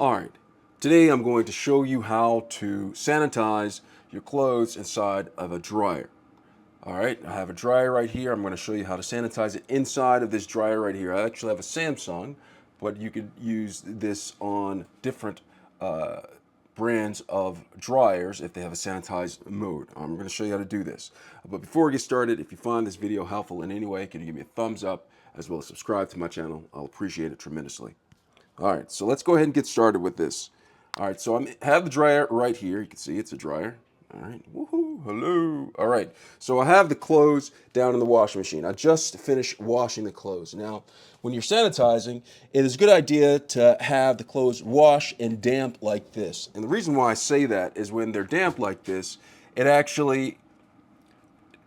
Alright, today I'm going to show you how to sanitize your clothes inside of a dryer. Alright, I have a dryer right here. I'm going to show you how to sanitize it inside of this dryer right here. I actually have a Samsung, but you could use this on different brands of dryers if they have a sanitized mode. I'm going to show you how to do this. But before we get started, if you find this video helpful in any way, can you give me a thumbs up as well as subscribe to my channel? I'll appreciate it tremendously. Alright, so let's go ahead and get started with this. Alright, so I have the dryer right here. You can see it's a dryer. Alright, woohoo, hello. Alright, so I have the clothes down in the washing machine. I just finished washing the clothes. Now, when you're sanitizing, it is a good idea to have the clothes wash and damp like this. And the reason why I say that is when they're damp like this, the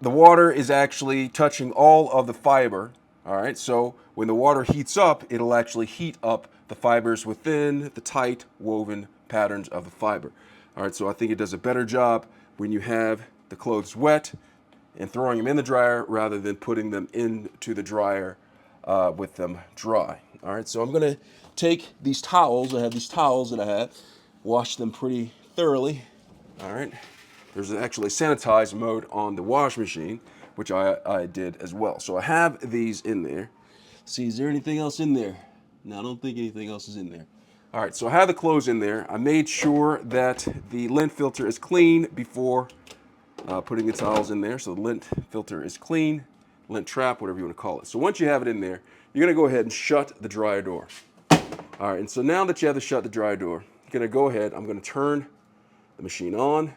water is actually touching all of the fiber. All right, so when the water heats up, it'll actually heat up the fibers within the tight woven patterns of the fiber. All right, so I think it does a better job when you have the clothes wet and throwing them in the dryer rather than putting them into the dryer with them dry. All right, so I'm gonna take these towels. I have these towels that I have, wash them pretty thoroughly. All right, there's actually a sanitize mode on the wash machine, which I did as well. So I have these in there. See, is there anything else in there? No, I don't think anything else is in there. All right, so I have the clothes in there. I made sure that the lint filter is clean before putting the towels in there. So the lint filter is clean, lint trap, whatever you want to call it. So once you have it in there, you're gonna go ahead and shut the dryer door. All right, and so now that you have to shut the dryer door, you're gonna go ahead, I'm gonna turn the machine on.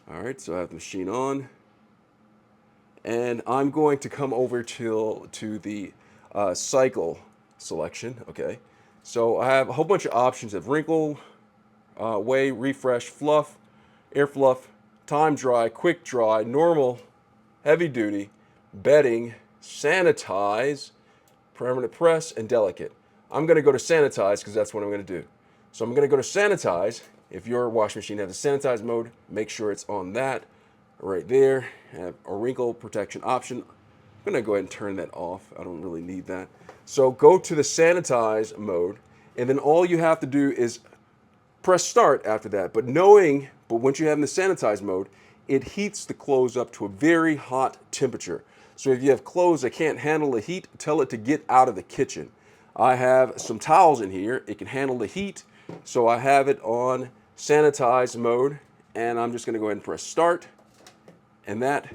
All right, so I have the machine on. And I'm going to come over to the cycle selection, okay? So I have a whole bunch of options of wrinkle, way, refresh, fluff, air fluff, time dry, quick dry, normal, heavy duty, bedding, sanitize, permanent press, and delicate. I'm gonna go to sanitize because that's what I'm gonna do. So I'm gonna go to sanitize. If your washing machine has a sanitize mode, make sure it's on that. Right there, have a wrinkle protection option. I'm gonna go ahead and turn that off. I don't really need that. So go to the sanitize mode, and then all you have to do is press start after that. But once you have in the sanitize mode, it heats the clothes up to a very hot temperature. So if you have clothes that can't handle the heat, tell it to get out of the kitchen. I have some towels in here. It can handle the heat, so I have it on sanitize mode, and I'm just gonna go ahead and press start. And that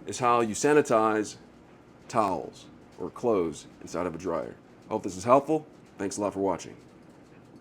is how you sanitize towels or clothes inside of a dryer. I hope this is helpful. Thanks a lot for watching.